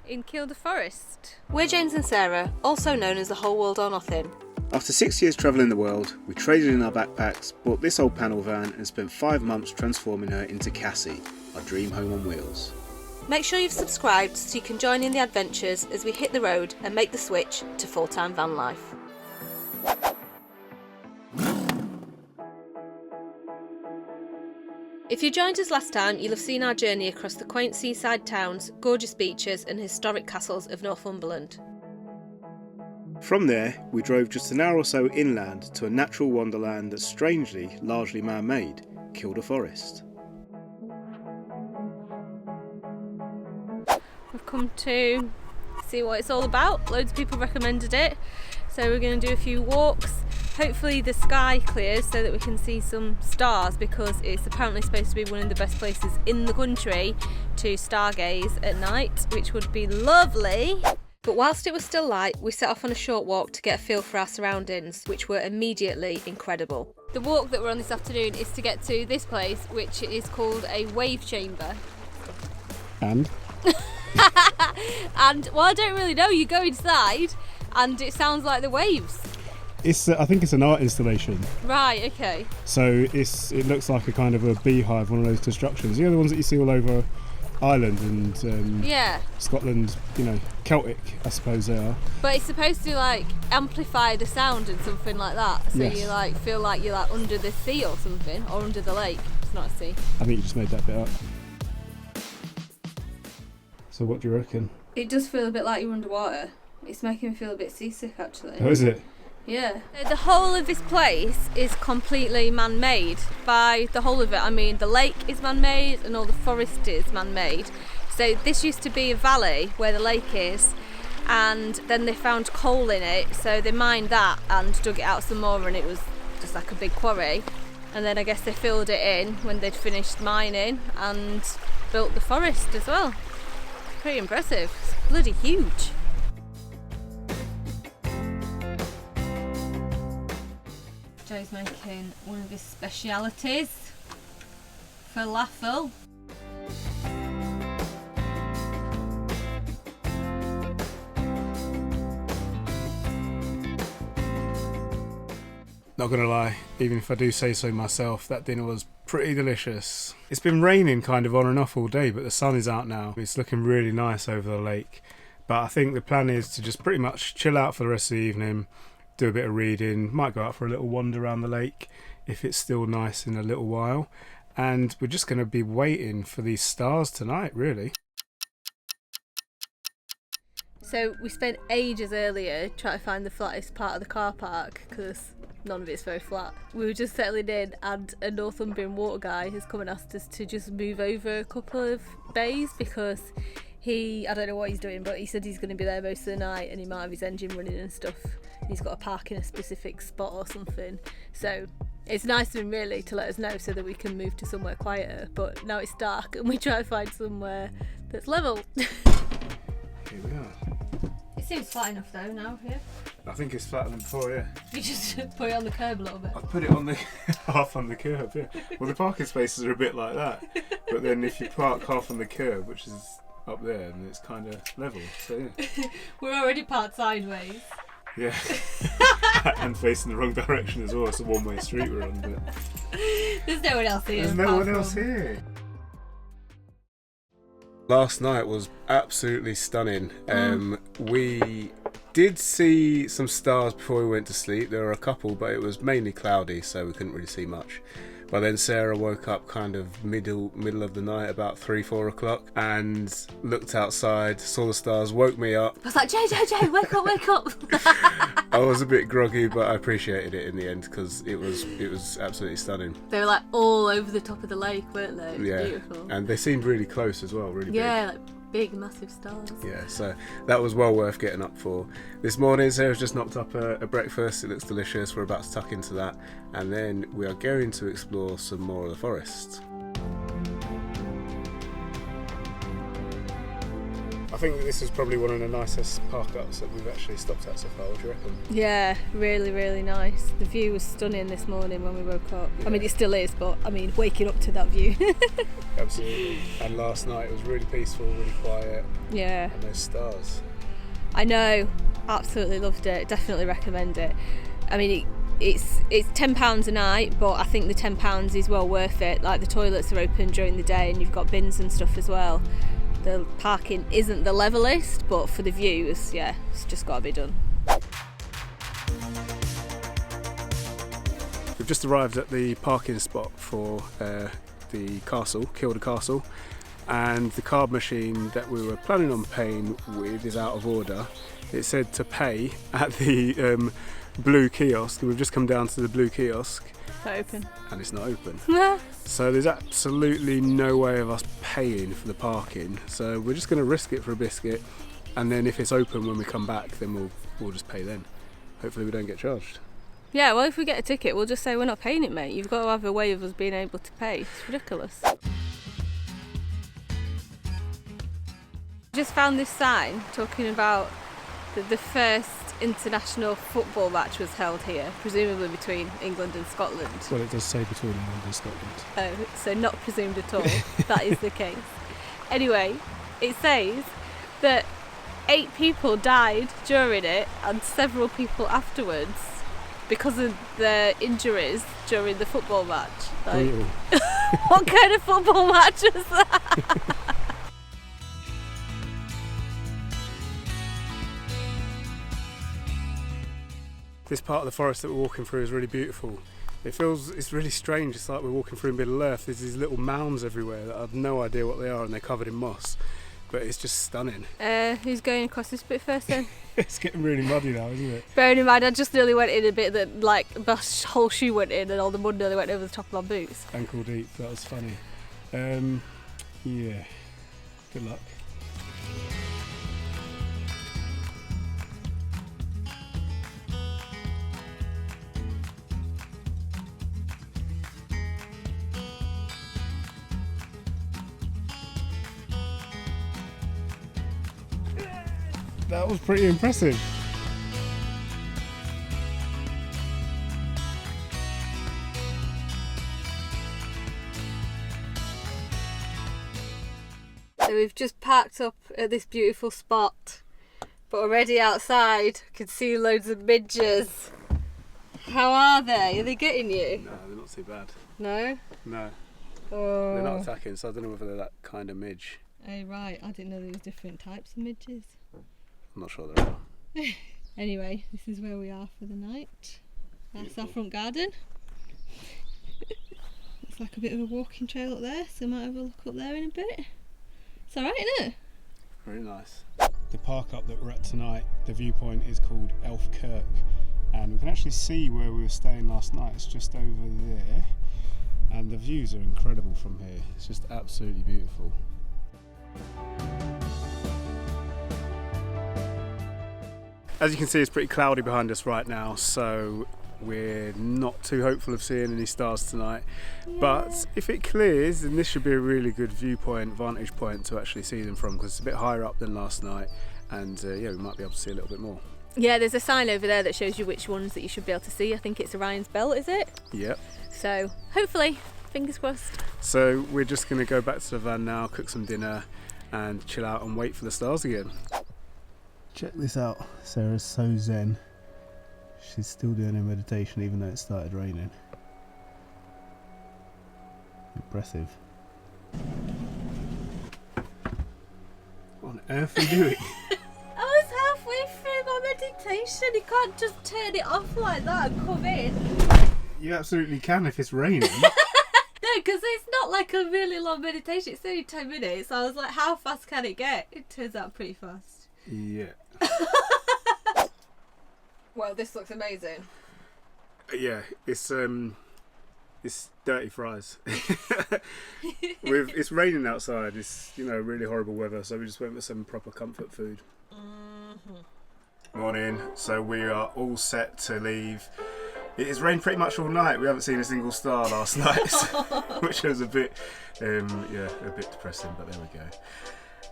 in Kielder Forest. We're James and Sarah, also known as the Whole World or Nothing. After 6 years travelling the world, we traded in our backpacks, bought this old panel van and spent 5 months transforming her into Cassie, our dream home on wheels. Make sure you've subscribed so you can join in the adventures as we hit the road and make the switch to full-time van life. If you joined us last time, you'll have seen our journey across the quaint seaside towns, gorgeous beaches and historic castles of Northumberland. From there, we drove just an hour or so inland to a natural wonderland that's strangely largely man-made, Kielder Forest. We've come to see what it's all about. Loads of people recommended it, so we're going to do a few walks. Hopefully the sky clears so that we can see some stars, because it's apparently supposed to be one of the best places in the country to stargaze at night, which would be lovely. But whilst it was still light, we set off on a short walk to get a feel for our surroundings, which were immediately incredible. The walk that we're on this afternoon is to get to this place, which is called a wave chamber. And? And, well, I don't really know, you go inside and it sounds like the waves. I think it's an art installation. Right, okay. So it looks like a kind of a beehive, one of those constructions. You know, the ones that you see all over Ireland and yeah. Scotland, Celtic, I suppose they are. But it's supposed to amplify the sound and something like that. So yes. You feel like you're under the sea or something, or under the lake. It's not a sea. I think you just made that bit up. So what do you reckon? It does feel a bit like you're underwater. It's making me feel a bit seasick, actually. Oh, is it? Yeah. The whole of this place is completely man-made. By the whole of it, I mean the lake is man-made and all the forest is man-made. So this used to be a valley where the lake is, and then they found coal in it, so they mined that and dug it out some more, and it was just like a big quarry. And then I guess they filled it in when they'd finished mining and built the forest as well. Pretty impressive. It's bloody huge. Joe's making one of his specialities, falafel. Not gonna lie, even if I do say so myself, that dinner was pretty delicious. It's been raining kind of on and off all day, but the sun is out now. It's looking really nice over the lake. But I think the plan is to just pretty much chill out for the rest of the evening, do a bit of reading, might go out for a little wander around the lake if it's still nice in a little while. And we're just going to be waiting for these stars tonight, really. So we spent ages earlier trying to find the flattest part of the car park, because none of it's very flat. We were just settling in and a Northumberland water guy has come and asked us to just move over a couple of bays, because I don't know what he's doing, but he said he's going to be there most of the night and he might have his engine running and stuff. He's got to park in a specific spot or something. So it's nice of him really to let us know so that we can move to somewhere quieter. But now it's dark and we try to find somewhere that's level. Here we are. It seems flat enough though now here. I think it's flatter than before, yeah. You just put it on the curb a little bit. I put it on the half on the curb, yeah. Well, the parking spaces are a bit like that. But then if you park half on the curb, which is up there, and it's kind of level, so yeah. We're already parked sideways. Yeah. And facing the wrong direction as well. It's a one-way street we're on, but There's no one else here. there's no one else here. Last night was absolutely stunning. We did see some stars before we went to sleep. There were a couple, but it was mainly cloudy, so we couldn't really see much. But then Sarah woke up kind of middle of the night, about 3-4 o'clock, and looked outside, saw the stars, woke me up. I was like, Joe, wake up. I was a bit groggy, but I appreciated it in the end because it was absolutely stunning. They were like all over the top of the lake, weren't they? It was beautiful. And they seemed really close as well, really big. Yeah, like big, massive stars. Yeah, so that was well worth getting up for. This morning, Sarah's just knocked up a breakfast. It looks delicious. We're about to tuck into that. And then we are going to explore some more of the forest. I think that this is probably one of the nicest park-ups that we've actually stopped at so far. What do you reckon? Yeah, really, really nice. The view was stunning this morning when we woke up. Yeah. I mean, it still is, but I mean, waking up to that view. Absolutely. And last night it was really peaceful, really quiet. Yeah. And those stars. I know. Absolutely loved it. Definitely recommend it. I mean, it's £10 a night, but I think the £10 is well worth it. Like, the toilets are open during the day and you've got bins and stuff as well. The parking isn't the levelest, but for the views, yeah, it's just got to be done. We've just arrived at the parking spot for the castle, Kielder Castle, and the card machine that we were planning on paying with is out of order. It said to pay at the blue kiosk. We've just come down to the blue kiosk. Not open. And it's not open. So there's absolutely no way of us paying for the parking. So we're just going to risk it for a biscuit, and then if it's open when we come back, then we'll just pay then. Hopefully we don't get charged. Yeah, well, if we get a ticket, we'll just say we're not paying it, mate. You've got to have a way of us being able to pay. It's ridiculous. Just found this sign talking about the first international football match was held here, presumably between England and Scotland. Well, it does say between England and Scotland. Oh, so not presumed at all. That is the case. Anyway, it says that 8 people died during it and several people afterwards because of their injuries during the football match. Like, what kind of football match was that? This part of the forest that we're walking through is really beautiful. It's really strange. It's like we're walking through Middle Earth. There's these little mounds everywhere that I have no idea what they are, and they're covered in moss. But it's just stunning. Who's going across this bit first then? It's getting really muddy now, isn't it? Bearing in mind, I just nearly went in a bit that, like, my whole shoe went in and all the mud nearly went over the top of my boots. Ankle deep, that was funny. Yeah, good luck. That was pretty impressive. So we've just parked up at this beautiful spot, but already outside I can see loads of midges. How are they? Are they getting you? No, they're not too bad. No? No, Oh. they're not attacking, so I don't know whether they're that kind of midge. Oh right, I didn't know there was different types of midges. I'm not sure there are. Anyway, this is where we are for the night. That's our front garden. Looks like a bit of a walking trail up there, so I might have a look up there in a bit. It's alright, isn't it? Very nice. The park up that we're at tonight, the viewpoint is called Kirk, and we can actually see where we were staying last night. It's just over there, and the views are incredible from here. It's just absolutely beautiful. As you can see, it's pretty cloudy behind us right now, so we're not too hopeful of seeing any stars tonight. Yeah. But if it clears, then this should be a really good vantage point to actually see them from, because it's a bit higher up than last night, and yeah, we might be able to see a little bit more. Yeah, there's a sign over there that shows you which ones that you should be able to see. I think it's Orion's Belt, is it? Yep. So hopefully, fingers crossed. So we're just going to go back to the van now, cook some dinner, and chill out and wait for the stars again. Check this out. Sarah's so zen. She's still doing her meditation even though it started raining. Impressive. What on earth are you doing? I was halfway through my meditation. You can't just turn it off like that and come in. You absolutely can if it's raining. No, because it's not like a really long meditation. It's only 10 minutes. I was like, how fast can it get? It turns out pretty fast. Yeah. Well, this looks amazing. Yeah, it's dirty fries. It's raining outside. It's really horrible weather, so we just went with some proper comfort food. Morning. So we are all set to leave. It has rained pretty much all night. We haven't seen a single star last night, which was a bit, a bit depressing. But there we go.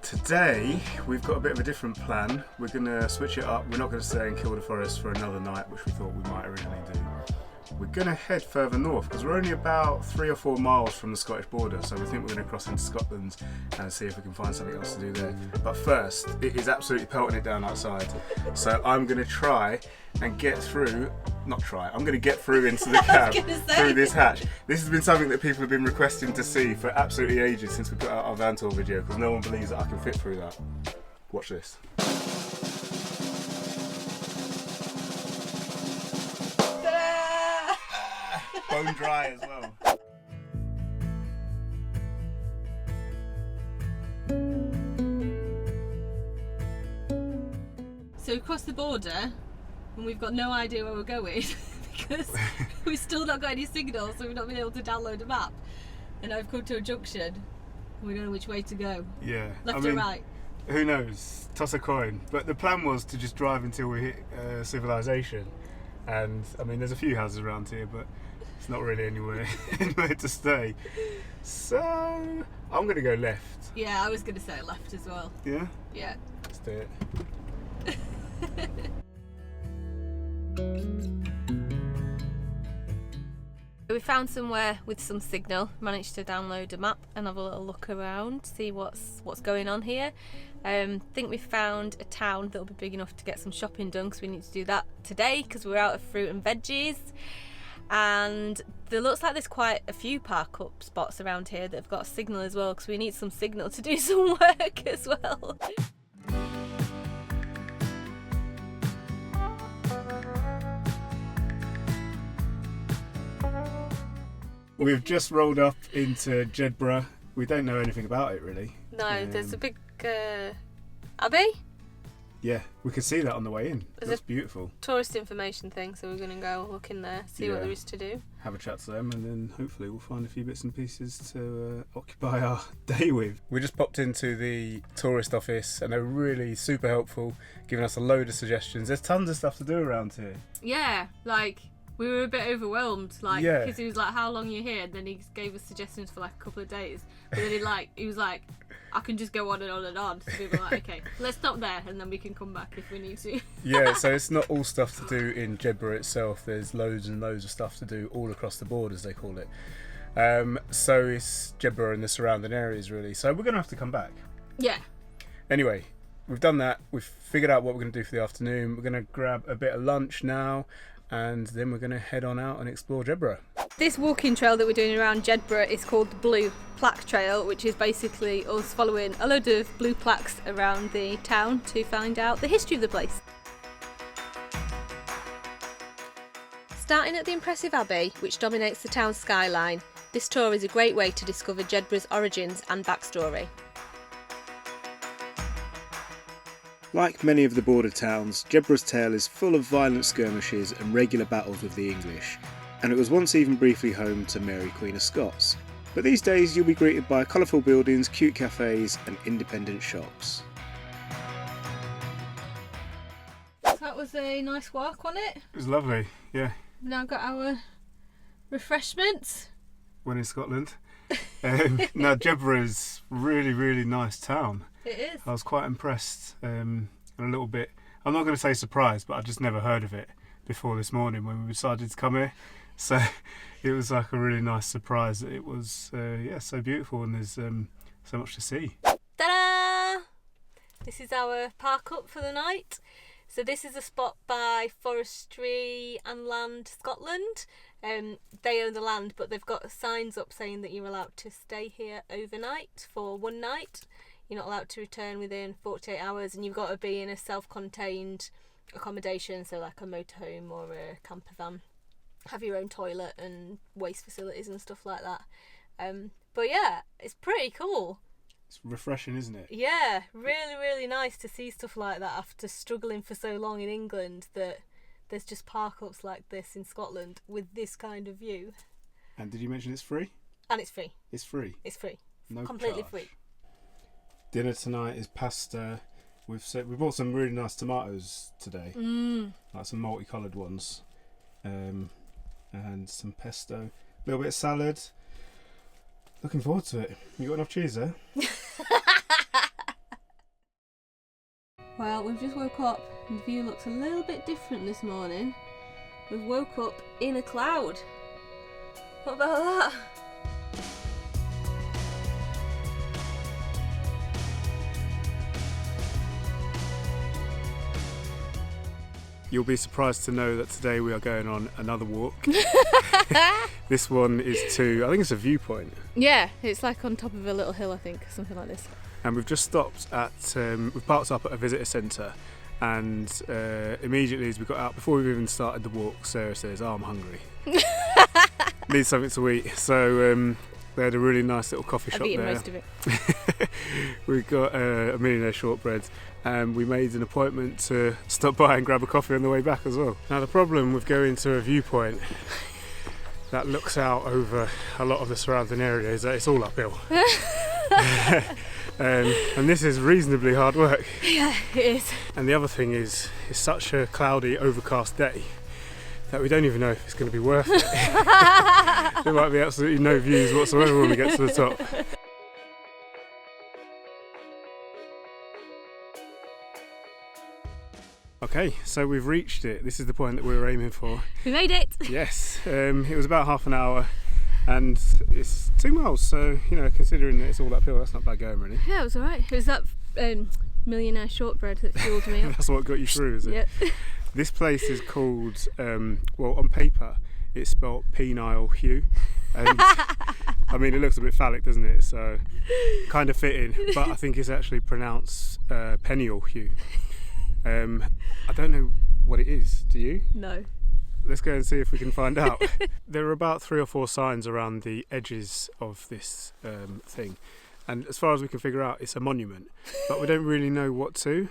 Today we've got a bit of a different plan. We're going to switch it up. We're not going to stay in Kielder Forest for another night, which we thought we might originally do. We're going to head further north because we're only about 3 or 4 miles from the Scottish border, so we think we're going to cross into Scotland and see if we can find something else to do there. But first, it is absolutely pelting it down outside, so I'm going to try and get through. I'm going to get through into the cab through this hatch. This has been something that people have been requesting to see for absolutely ages since we put out our van tour video, because no one believes that I can fit through that. Watch this. Bone dry as well. So we crossed the border and we've got no idea where we're going because we've still not got any signal, so we've not been able to download a map. And I've come to a junction and we don't know which way to go. Yeah. Left or right? Who knows? Toss a coin. But the plan was to just drive until we hit civilization. And I mean, there's a few houses around here, but it's not really anywhere to stay. So I'm going to go left. Yeah, I was going to say left as well. Yeah? Yeah. Let's do it. We found somewhere with some signal, managed to download a map and have a little look around, see what's going on here. Think we found a town that'll be big enough to get some shopping done, because we need to do that today because we're out of fruit and veggies. And there looks like there's quite a few park up spots around here that have got a signal as well, because we need some signal to do some work as well. We've just rolled up into Jedburgh. We don't know anything about it really. No, there's a big abbey. Yeah, we could see that on the way in. That's beautiful. Tourist information thing, so we're going to go look in there, see what there is to do. Have a chat to them, and then hopefully we'll find a few bits and pieces to occupy our day with. We just popped into the tourist office and they're really super helpful, giving us a load of suggestions. There's tons of stuff to do around here. Yeah, like we were a bit overwhelmed, like, because he was like, how long are you here? And then he gave us suggestions for like a couple of days. But then he was like, I can just go on and on and on. So we were like, okay, let's stop there and then we can come back if we need to. Yeah, so it's not all stuff to do in Jedburgh itself. There's loads and loads of stuff to do all across the board, as they call it. So it's Jedburgh and the surrounding areas, really. So we're going to have to come back. Yeah. Anyway, we've done that. We've figured out what we're going to do for the afternoon. We're going to grab a bit of lunch now, and then we're going to head on out and explore Jedburgh. This walking trail that we're doing around Jedburgh is called the Blue Plaque Trail, which is basically us following a load of blue plaques around the town to find out the history of the place. Starting at the impressive abbey, which dominates the town's skyline, this tour is a great way to discover Jedburgh's origins and backstory. Like many of the border towns, Jedburgh's tale is full of violent skirmishes and regular battles with the English, and it was once even briefly home to Mary Queen of Scots. But these days you'll be greeted by colourful buildings, cute cafes and independent shops. That was a nice walk, wasn't it? It was lovely, yeah. We've now got our refreshments. When in Scotland. Now, Jedburgh is really, really nice town. It is. I was quite impressed and a little bit, I'm not going to say surprised, but I just never heard of it before this morning when we decided to come here. So it was like a really nice surprise that it was so beautiful, and there's so much to see. Ta-da! This is our park up for the night. So this is a spot by Forestry and Land Scotland. They own the land, but they've got signs up saying that you're allowed to stay here overnight for one night. You're not allowed to return within 48 hours, and you've got to be in a self-contained accommodation, so like a motorhome or a camper van. Have your own toilet and waste facilities and stuff like that. But yeah, it's pretty cool. It's refreshing, isn't it? Yeah, really, really nice to see stuff like that after struggling for so long in England, that there's just park-ups like this in Scotland with this kind of view. And did you mention it's free? And it's free. It's free? It's free. No completely charge. free. Dinner tonight is pasta. We bought some really nice tomatoes today. Like some multicoloured ones. And some pesto. A little bit of salad. Looking forward to it. You got enough cheese there? Well, we've just woke up and the view looks a little bit different this morning. We've woke up in a cloud. What about that? You'll be surprised to know that today we are going on another walk. This one is I think it's a viewpoint. Yeah, it's like on top of a little hill, I think, something like this. And we've just stopped at, we've parked up at a visitor centre, and immediately as we got out, before we've even started the walk, Sarah says, "Oh, I'm hungry. Need something to eat." So they had a really nice little coffee shop I've eaten there. most of it. We got a millionaire shortbread, and we made an appointment to stop by and grab a coffee on the way back as well. Now the problem with going to a viewpoint that looks out over a lot of the surrounding area is that it's all uphill. And this is reasonably hard work. Yeah, it is. And the other thing is, it's such a cloudy, overcast day that we don't even know if it's going to be worth it. There might be absolutely no views whatsoever when we get to the top. Okay, so we've reached it. This is the point that we were aiming for. We made it. Yes, it was about half an hour, and it's 2 miles. So considering that it's all uphill, that's not bad going, really. Yeah, it was alright. It was that millionaire shortbread that fueled me up. That's what got you through, is it? Yep. This place is called, well, on paper, it's spelled Peniel, Heugh. And I mean, it looks a bit phallic, doesn't it? So kind of fitting, but I think it's actually pronounced Peniel, Heugh. I don't know what it is. Do you? No. Let's go and see if we can find out. There are about 3 or 4 signs around the edges of this thing, and as far as we can figure out, it's a monument, but we don't really know what to.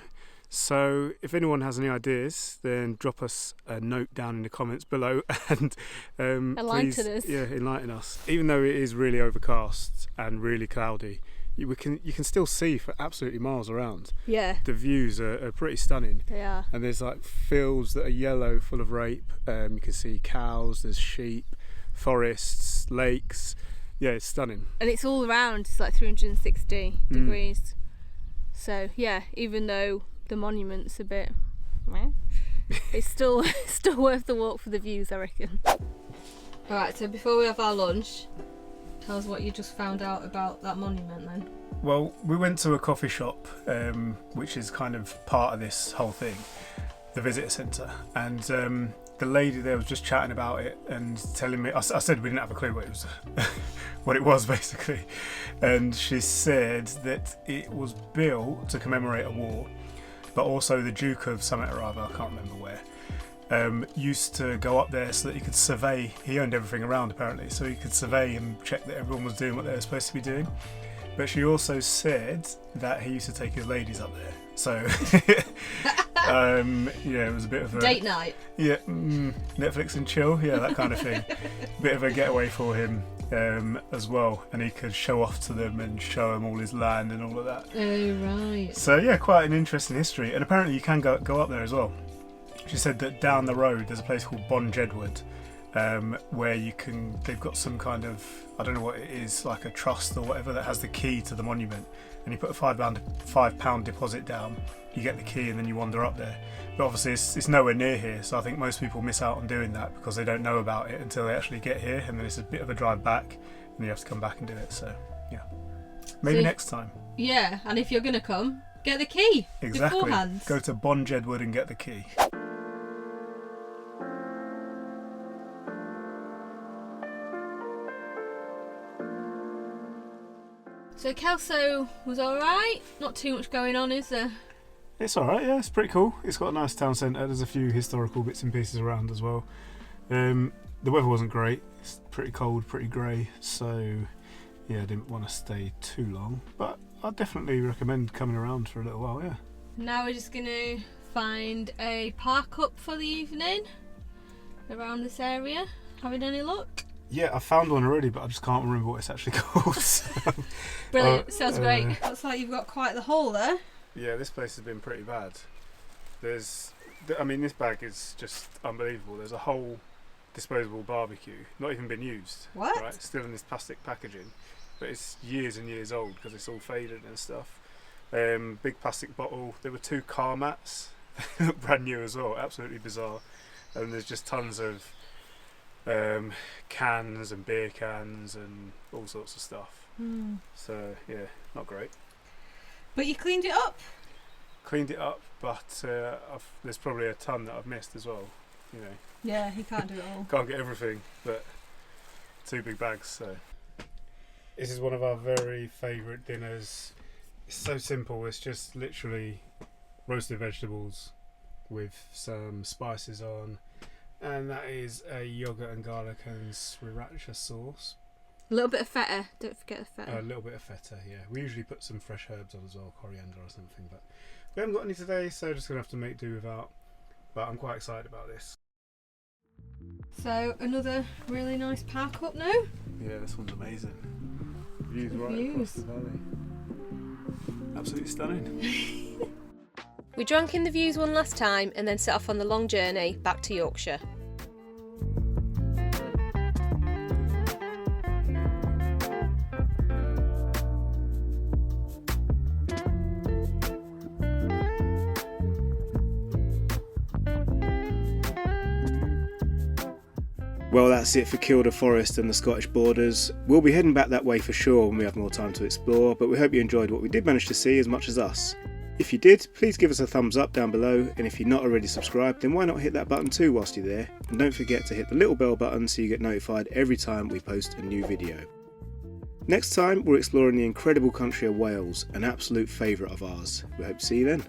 So if anyone has any ideas, then drop us a note down in the comments below and Enlighten please, us. Yeah, enlighten us. Even though it is really overcast and really cloudy, you can still see for absolutely miles around. Yeah, The views are pretty stunning. they are. And there's like fields that are yellow, full of rape. You can see cows, there's sheep, forests, lakes. Yeah, it's stunning. And it's all around. It's like 360 degrees. So yeah, even though the monument's a bit meh, it's still worth the walk for the views, I reckon. Alright, so before we have our lunch, tell us what you just found out about that monument then. Well, we went to a coffee shop, which is kind of part of this whole thing, the visitor centre, and the lady there was just chatting about it and telling me. I said we didn't have a clue what it was, what it was basically, and she said that it was built to commemorate a war, but also the Duke of something or other, I can't remember where, used to go up there so that he could survey. He owned everything around apparently, so he could survey and check that everyone was doing what they were supposed to be doing. But she also said that he used to take his ladies up there. So, yeah, it was a bit of a Date night. Yeah, Netflix and chill, yeah, that kind of thing. Bit of a getaway for him as well, and he could show off to them and show them all his land and all of that. Oh right. So yeah, quite an interesting history, and apparently you can go up there as well. She said that down the road there's a place called Jedburgh, where they've got some kind of, I don't know what it is, like a trust or whatever, that has the key to the monument, and you put a £5 deposit down, you get the key, and then you wander up there. But obviously it's nowhere near here, so I think most people miss out on doing that because they don't know about it until they actually get here, and then it's a bit of a drive back and you have to come back and do it. So yeah, maybe next time. Yeah, and if you're gonna come, get the key Exactly. beforehand. Go to Jedburgh and get the key. So Kelso was alright. Not too much going on, is there? It's alright, yeah, it's pretty cool. It's got a nice town centre, there's a few historical bits and pieces around as well. The weather wasn't great, it's pretty cold, pretty grey, so yeah, I didn't want to stay too long, but I'd definitely recommend coming around for a little while, yeah. Now we're just gonna find a park up for the evening around this area. Having any luck? Yeah, I found one already, but I just can't remember what it's actually called. So, Brilliant, sounds great. Looks like you've got quite the haul there. yeah, this place has been pretty bad. This bag is just unbelievable. There's a whole disposable barbecue, not even been used. What? Right, still in this plastic packaging, but it's years and years old because it's all faded and stuff. Big plastic bottle. There were 2 car mats, brand new as well, absolutely bizarre. And there's just tons of cans and beer cans and all sorts of stuff. So yeah, not great. But you cleaned it up. Cleaned it up, but there's probably a ton that I've missed as well. You know. Yeah, he can't do it all. Can't get everything, but 2 big bags. So this is one of our very favourite dinners. It's so simple. It's just literally roasted vegetables with some spices on, and that is a yogurt and garlic and sriracha sauce. A little bit of feta. Don't forget the feta. A little bit of feta, yeah. We usually put some fresh herbs on as well, coriander or something, but we haven't got any today, so just gonna have to make do without. But I'm quite excited about this. So another really nice park up now. Yeah, this one's amazing. Views right across the valley. Absolutely stunning. We drank in the views one last time and then set off on the long journey back to Yorkshire. Well, that's it for Kielder Forest and the Scottish borders. We'll be heading back that way for sure when we have more time to explore, but we hope you enjoyed what we did manage to see as much as us. If you did, please give us a thumbs up down below, and if you're not already subscribed, then why not hit that button too whilst you're there, and don't forget to hit the little bell button so you get notified every time we post a new video. Next time, we're exploring the incredible country of Wales, an absolute favourite of ours. We hope to see you then.